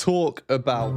Talk about...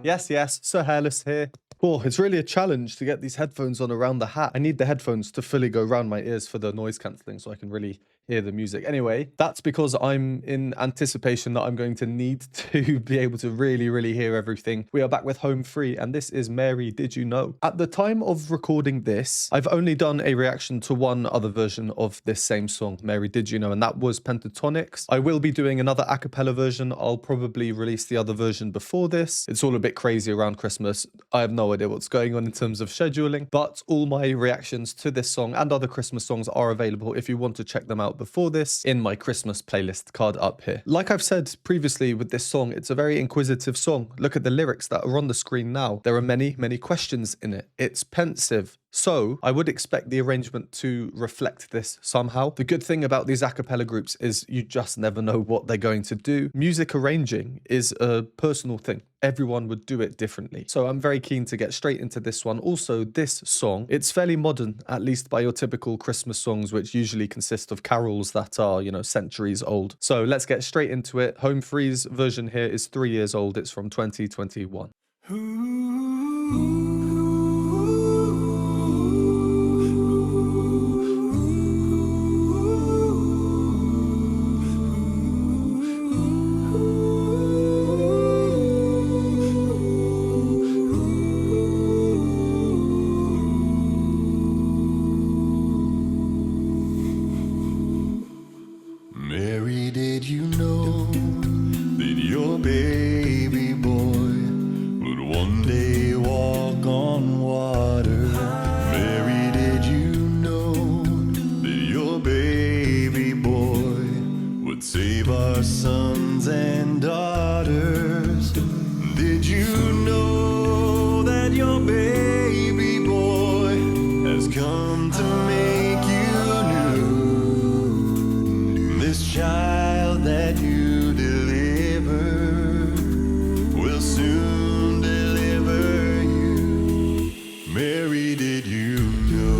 Yes, Sir Hairless here. Oh, it's really a challenge to get these headphones on around the hat. I need the headphones to fully go around my ears for the noise cancelling so I can really hear the music. Anyway, that's because I'm in anticipation that I'm going to need to be able to really hear everything. We are back with Home Free, and this is Mary, Did You Know? At the time of recording this, I've only done a reaction to one other version of this same song, Mary, Did You Know? And that was Pentatonix. I will be doing another a cappella version. I'll probably release the other version before this. It's all a bit crazy around Christmas. I have no idea what's going on in terms of scheduling, but all my reactions to this song and other Christmas songs are available if you want to check them out before this in my Christmas playlist card up here. Like I've said previously with this song, it's a very inquisitive song. Look at the lyrics that are on the screen now. There are many questions in it. It's pensive. So I would expect the arrangement to reflect this somehow. The good thing about these a cappella groups is you just never know what they're going to do. Music arranging is a personal thing. Everyone would do it differently. So I'm very keen to get straight into this one. Also, this song, it's fairly modern, at least by your typical Christmas songs, which usually consist of carols that are, you know, centuries old. So let's get straight into it. Home Free's version here is 3 years old. It's from 2021. Mary, did you know that your baby boy would one day walk on water? Mary, did you know that your baby boy would save our sons and daughters? Did you know that your baby boy has come to make you new? This child that you deliver will soon deliver you. Mary, did you know?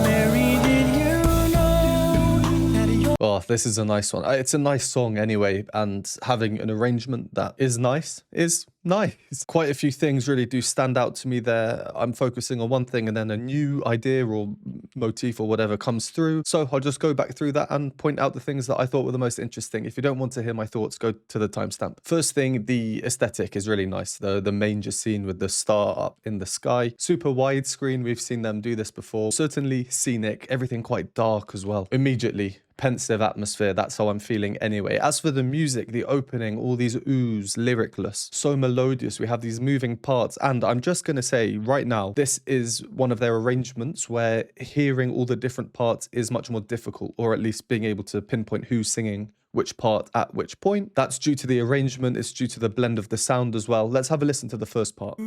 Mary, did you know that your... Oh, this is a nice one. It's a nice song anyway, and having an arrangement that is nice is nice. Quite a few things really do stand out to me there. I'm focusing on one thing and then a new idea or motif or whatever comes through. So I'll just go back through that and point out the things that I thought were the most interesting. If you don't want to hear my thoughts, go to the timestamp. First thing, the aesthetic is really nice. The manger scene with the star up in the sky. Super widescreen. We've seen them do this before. Certainly scenic. Everything quite dark as well. Immediately pensive atmosphere. That's how I'm feeling anyway. As for the music, the opening, all these oohs, lyricless, so melodious. We have these moving parts, and I'm just going to say right now, this is one of their arrangements where hearing all the different parts is much more difficult, or at least being able to pinpoint who's singing which part at which point. That's due to the arrangement. It's due to the blend of the sound as well. Let's have a listen to the first part.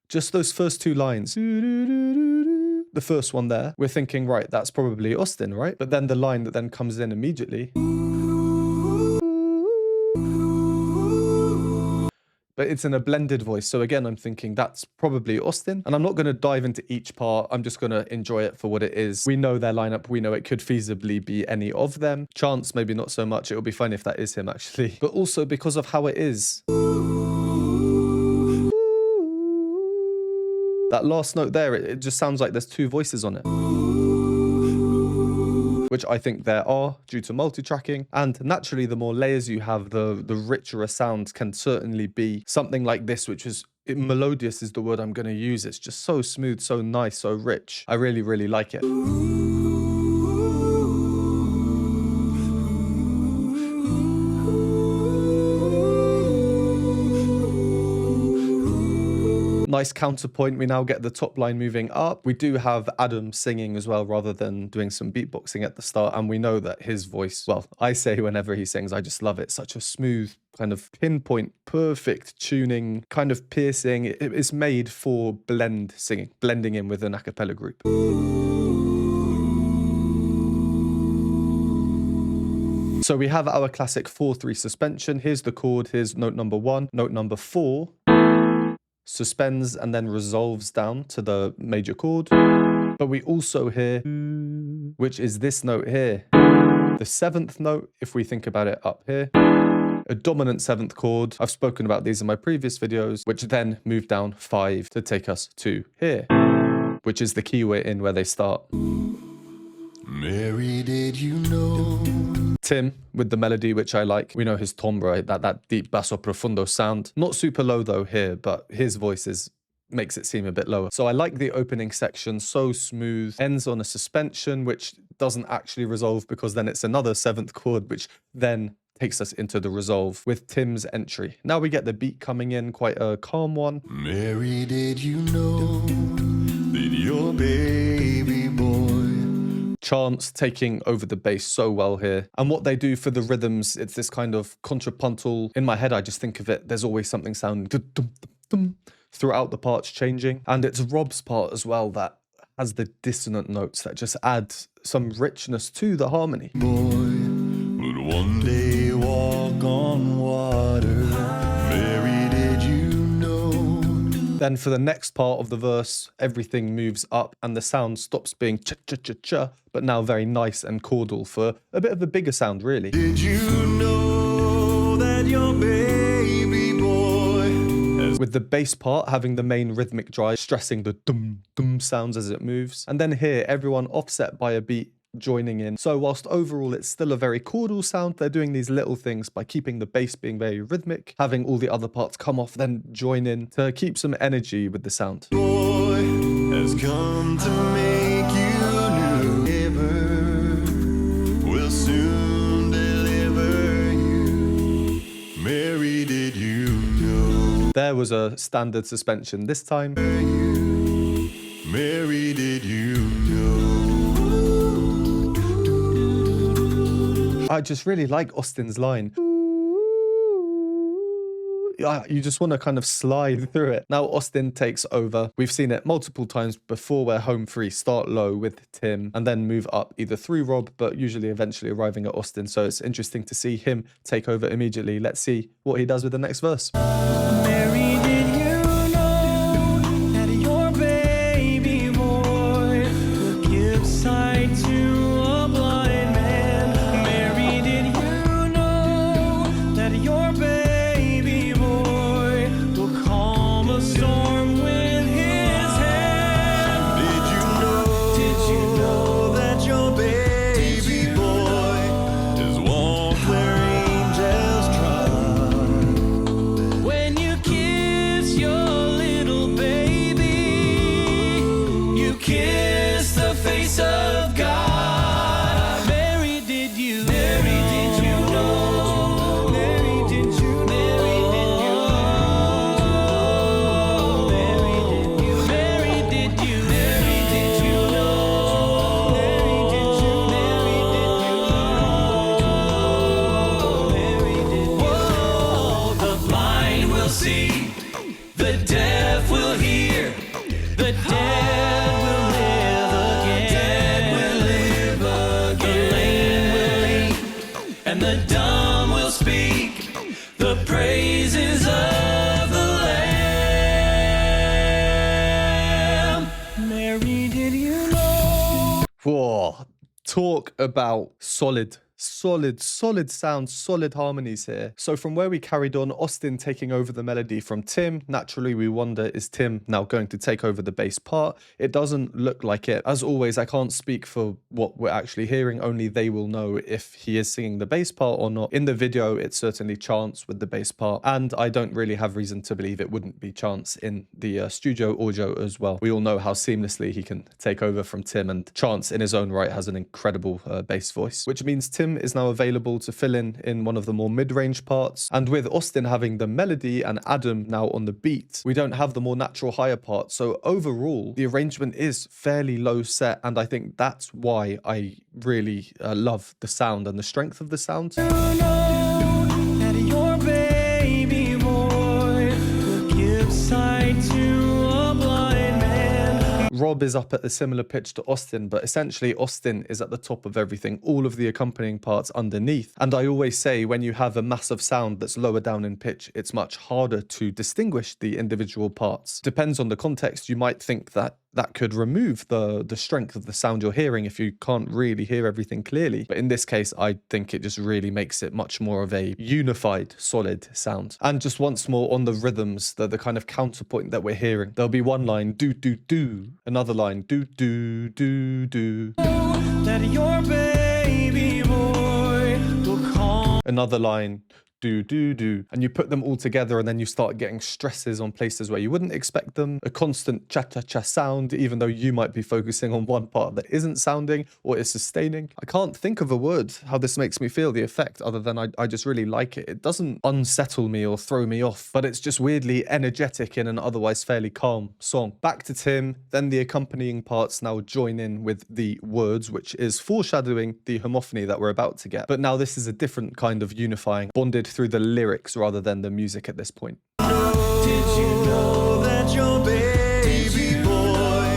Just those first two lines. The first one there, we're thinking, right, that's probably Austin, right? But then the line that then comes in immediately. But it's in a blended voice. So again, I'm thinking that's probably Austin. And I'm not going to dive into each part. I'm just going to enjoy it for what it is. We know their lineup. We know it could feasibly be any of them. Chance, maybe not so much. It'll be fine if that is him, actually. But also because of how it is. That last note there, it just sounds like there's two voices on it. Which I think there are due to multi-tracking. And naturally, the more layers you have, the richer a sound can certainly be. Something like this, which is melodious is the word I'm going to use. It's just so smooth, so nice, so rich. I really like it. Nice counterpoint. We now get the top line moving up. We do have Adam singing as well, rather than doing some beatboxing at the start. And we know that his voice, well, I say whenever he sings, I just love it. Such a smooth, kind of pinpoint, perfect tuning, kind of piercing. It's made for blend singing, blending in with an a cappella group. So we have our classic 4/3 suspension. Here's the chord. Here's note number 1. Note number 4 suspends and then resolves down to the major chord. But we also hear, which is this note here. The 7th note, if we think about it up here, a dominant 7th chord. I've spoken about these in my previous videos, which then move down 5 to take us to here, which is the key we're in where they start. Mary, did you know? Tim with the melody, which I like. We know his timbre, that deep basso profundo sound. Not super low though here, but his voice makes it seem a bit lower. So I like the opening section, so smooth. Ends on a suspension, which doesn't actually resolve because then it's another 7th chord, which then takes us into the resolve with Tim's entry. Now we get the beat coming in, quite a calm one. Mary, did you know that your baby boy? Chance taking over the bass so well here. And what they do for the rhythms, it's this kind of contrapuntal. In my head, I just think of it, there's always something sounding dum, dum, dum, throughout the parts changing. And it's Rob's part as well that has the dissonant notes that just add some richness to the harmony. Boy, would one day walk on water. Mary, did you know? Then for the next part of the verse, everything moves up and the sound stops being cha-cha-cha-cha, but now very nice and chordal for a bit of a bigger sound, really. Did you know that your baby boy has... With the bass part having the main rhythmic drive, stressing the dum-dum sounds as it moves. And then here, everyone offset by a beat joining in. So whilst overall it's still a very chordal sound, they're doing these little things by keeping the bass being very rhythmic, having all the other parts come off, then join in to keep some energy with the sound. Boy has come to make you new. Ever will soon deliver you. Mary, did you know? There was a standard suspension this time. Mary, did you know? I just really like Austin's line. You just want to kind of slide through it. Now Austin takes over. We've seen it multiple times before where home free start low with Tim and then move up either through Rob, but usually eventually arriving at Austin. So it's interesting to see him take over immediately. Let's see what he does with the next verse. Mary, did you know that your baby boy will give sight to a blind man? Mary, did you know that your baby boy will calm a storm with his hand? Did you know that your baby boy has walked where angels trod? When you kiss your little baby, you kiss the face of God. Mary, did you know? Mary, did you know? Mary, did you know? Mary, did you know? Mary, did you? Mary, did you know? Mary, did you? Mary, did you know? Mary, did you? Whoa, the blind will see, the deaf will hear, the dead will live again. The lame will leap, and the dumb will speak the praises of the Lamb. Mary, did you know? Whoa, talk about solid sounds, solid harmonies here. So from where we carried on, Austin taking over the melody from Tim, naturally we wonder, is Tim now going to take over the bass part? It doesn't look like it. As always, I can't speak for what we're actually hearing, only they will know if he is singing the bass part or not. In the video, it's certainly Chance with the bass part, and I don't really have reason to believe it wouldn't be Chance in the studio audio as well. We all know how seamlessly he can take over from Tim, and Chance in his own right has an incredible bass voice, which means Tim is now available to fill in one of the more mid-range parts. And with Austin having the melody and Adam now on the beat, we don't have the more natural higher parts. So overall, the arrangement is fairly low set, and I think that's why I really love the sound and the strength of the sound. Rob is up at a similar pitch to Austin, but essentially Austin is at the top of everything, all of the accompanying parts underneath. And I always say when you have a massive sound that's lower down in pitch, it's much harder to distinguish the individual parts. Depends on the context. You might think that that could remove the strength of the sound you're hearing if you can't really hear everything clearly. But in this case, I think it just really makes it much more of a unified, solid sound. And just once more on the rhythms, the kind of counterpoint that we're hearing. There'll be one line, do, do, do. Another line, do, do, do, do. That your baby boy will call. Another line, do, do, do. And you put them all together and then you start getting stresses on places where you wouldn't expect them. A constant cha-cha-cha sound, even though you might be focusing on one part that isn't sounding or is sustaining. I can't think of a word how this makes me feel, the effect, other than I just really like it. It doesn't unsettle me or throw me off, but it's just weirdly energetic in an otherwise fairly calm song. Back to Tim, then the accompanying parts now join in with the words, which is foreshadowing the homophony that we're about to get. But now this is a different kind of unifying, bonded through the lyrics rather than the music at this point. Did you know that your baby boy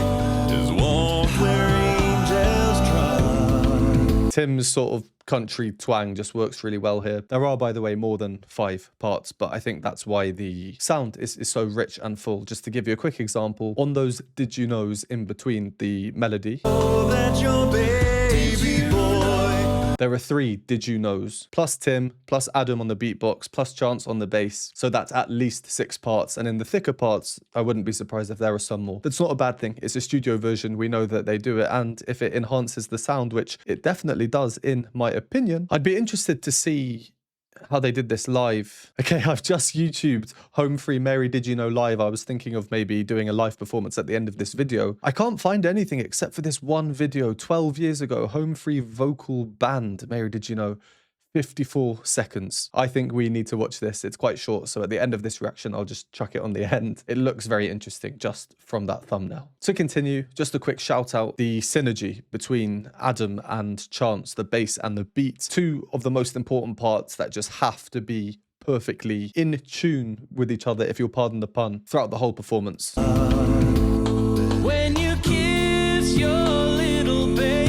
is walked where angels trod? Tim's sort of country twang just works really well here. There are, by the way, more than 5 parts, but I think that's why the sound is so rich and full. Just to give you a quick example, on those did you knows in between the melody, Oh, that your baby boy. there are 3 did you knows, plus Tim, plus Adam on the beatbox, plus Chance on the bass. So that's at least 6 parts. And in the thicker parts, I wouldn't be surprised if there are some more. That's not a bad thing. It's a studio version. We know that they do it. And if it enhances the sound, which it definitely does, in my opinion, I'd be interested to see how they did this live. Okay, I've just YouTubed Home Free Mary Did You Know live. I was thinking of maybe doing a live performance at the end of this video. I can't find anything except for this one video 12 years ago, Home Free Vocal Band Mary Did You Know. 54 seconds. I think we need to watch this. It's quite short, so at the end of this reaction, I'll just chuck it on the end. It looks very interesting just from that thumbnail. To continue, just a quick shout out, the synergy between Adam and Chance, the bass and the beat, 2 of the most important parts that just have to be perfectly in tune with each other, if you'll pardon the pun, throughout the whole performance. When you kiss your little baby.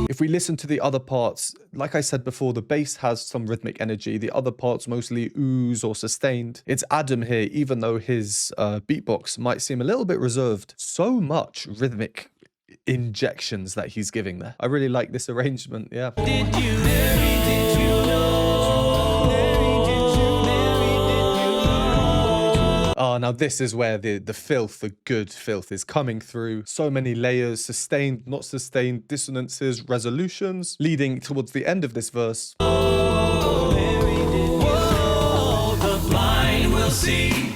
If we listen to the other parts, like I said before, the bass has some rhythmic energy. The other parts mostly ooze or sustained. It's Adam here, even though his beatbox might seem a little bit reserved. So much rhythmic injections that he's giving there. I really like this arrangement, yeah. Did you, Mary, did you know? Mary, did you, Mary, did you know? Oh, now this is where the filth, the good filth is coming through. So many layers, sustained, not sustained, dissonances, resolutions, leading towards the end of this verse. Oh, Mary, did you know? The blind will see,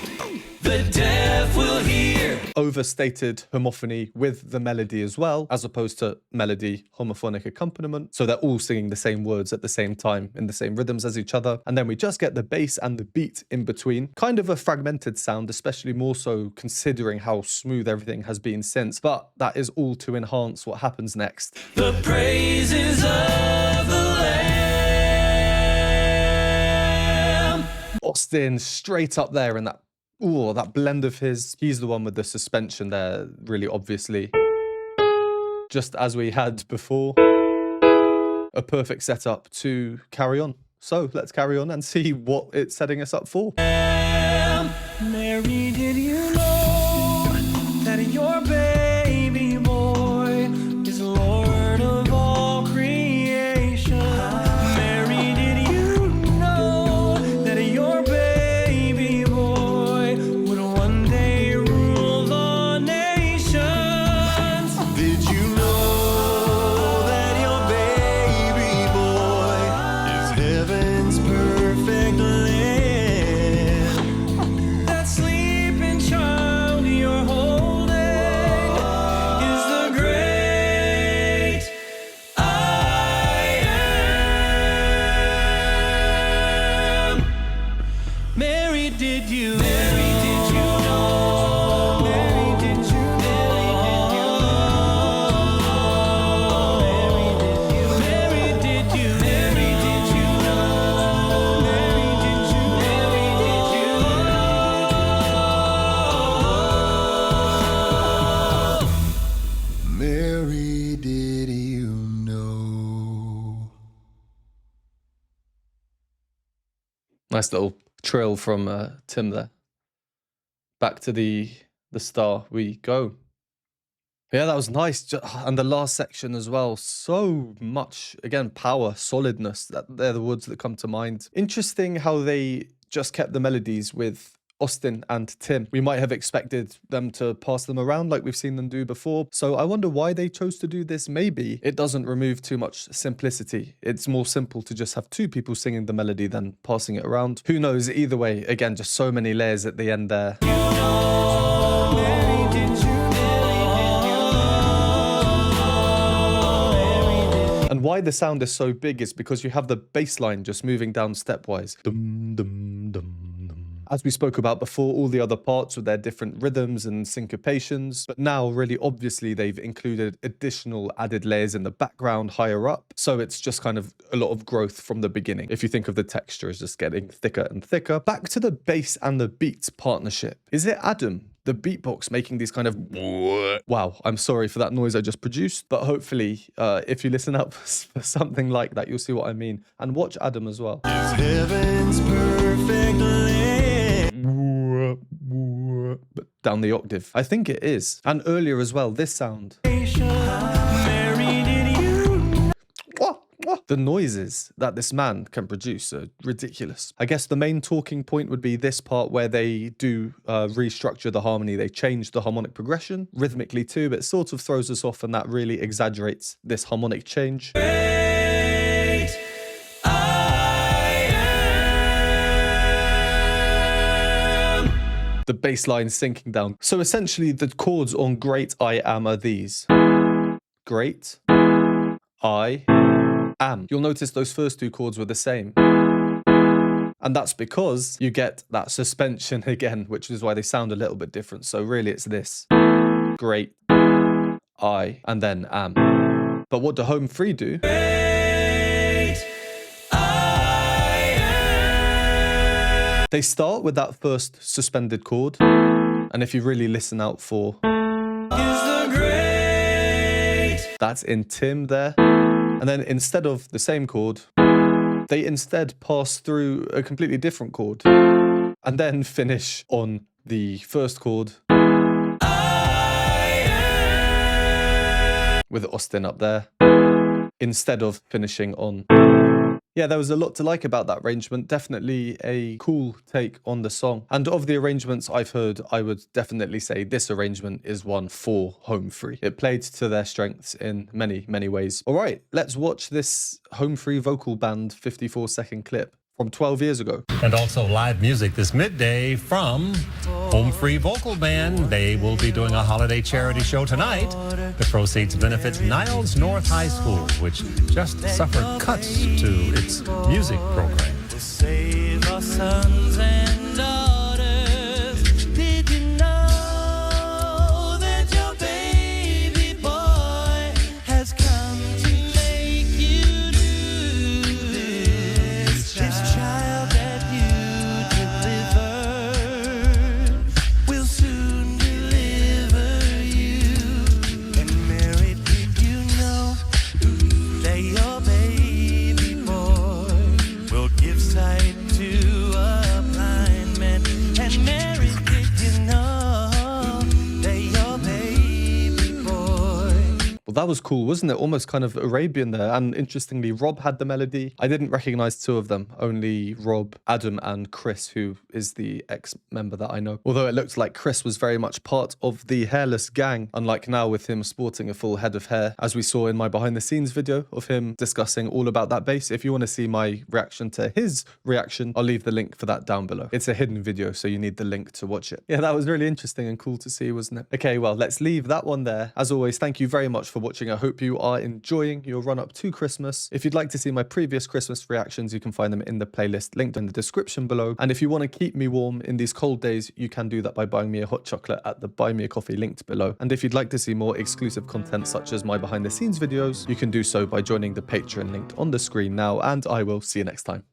the deaf will hear. Overstated homophony with the melody as well, as opposed to melody homophonic accompaniment. So they're all singing the same words at the same time in the same rhythms as each other. And then we just get the bass and the beat in between. Kind of a fragmented sound, especially more so considering how smooth everything has been since. But that is all to enhance what happens next. The praises of the Lamb. Austin straight up there in that, ooh, that blend of his. He's the one with the suspension there, really obviously. Just as we had before. A perfect setup to carry on. So let's carry on and see what it's setting us up for. Mary, did you know that your baby boy is Lord of all creation? Mary, did you know that your baby boy would one day rule the nations? Did you know that your baby boy is heaven's perfect lamb? That sleeping child you're holding is the great I am. Mary, did you? Mary, did you know? Mary, did you? Mary, did you know? Mary, did you know? Nice little trill from Tim there. Back to the star we go. Yeah, that was nice. And the last section as well. So much, again, power, solidness. They're the words that come to mind. Interesting how they just kept the melodies with Austin and Tim. We might have expected them to pass them around like we've seen them do before. So I wonder why they chose to do this. Maybe it doesn't remove too much simplicity. It's more simple to just have two people singing the melody than passing it around. Who knows? Either way, again, just so many layers at the end there. And why the sound is so big is because you have the bass line just moving down stepwise. Dum, dum, dum, dum. As we spoke about before, all the other parts with their different rhythms and syncopations. But now, really obviously, they've included additional added layers in the background higher up. So it's just kind of a lot of growth from the beginning. If you think of the texture as just getting thicker and thicker. Back to the bass and the beats partnership. Is it Adam, the beatbox, making these kind of... Wow, I'm sorry for that noise I just produced, but hopefully if you listen up for something like that, you'll see what I mean. And watch Adam as well. Heaven's perfect But down the octave. I think it is. And earlier as well, this sound. The noises that this man can produce are ridiculous. I guess the main talking point would be this part where they do restructure the harmony. They change the harmonic progression rhythmically too, but it sort of throws us off, and that really exaggerates this harmonic change. The bass line sinking down. So essentially the chords on Great I Am are these. Great I Am. You'll notice those first two chords were the same. And that's because you get that suspension again, which is why they sound a little bit different. So really it's this. Great I and then am. But what do home free do? They start with that first suspended chord, and if you really listen out for, that's in Tim there. And then instead of the same chord, they instead pass through a completely different chord, and then finish on the first chord with Austin up there, instead of finishing on. Yeah, there was a lot to like about that arrangement. Definitely a cool take on the song. And of the arrangements I've heard, I would definitely say this arrangement is one for home free. It played to their strengths in many, many ways. All right, let's watch this home free vocal band 54-second clip from 12 years ago. And also live music this midday from Home Free Vocal Band. They will be doing a holiday charity show tonight. The proceeds benefits Niles North High School, which just suffered cuts to its music program. To save our sons and daughters. Did you know that your baby boy has come to make you do this? This child that you delivered will soon deliver you. And Mary, did you know that your baby boy will give sight to a blind man? And Mary, did you know that your baby boy... Well, that was cool, wasn't it? Almost kind of Arabian there. And interestingly, Rob had the melody. I didn't recognize two of them, only Rob, Adam, and Chris, who is the ex-member that I know. Although it looked like Chris was very much part of the Hairless gang, unlike now with him sporting a full head of hair, as we saw in my behind-the-scenes video of him discussing all about that bass. If you want to see my reaction to his reaction, I'll leave the link for that down below. It's a hidden video, so you need the link to watch it. Yeah, that was really interesting and cool to see, wasn't it? Okay, well, let's leave that one there. As always, thank you very much for watching. I hope you are enjoying your run up to Christmas. If you'd like to see my previous Christmas reactions, you can find them in the playlist linked in the description below. And if you want to keep me warm in these cold days, you can do that by buying me a hot chocolate at the Buy Me a Coffee linked below. And if you'd like to see more exclusive content such as my behind the scenes videos, you can do so by joining the Patreon linked on the screen now, and I will see you next time.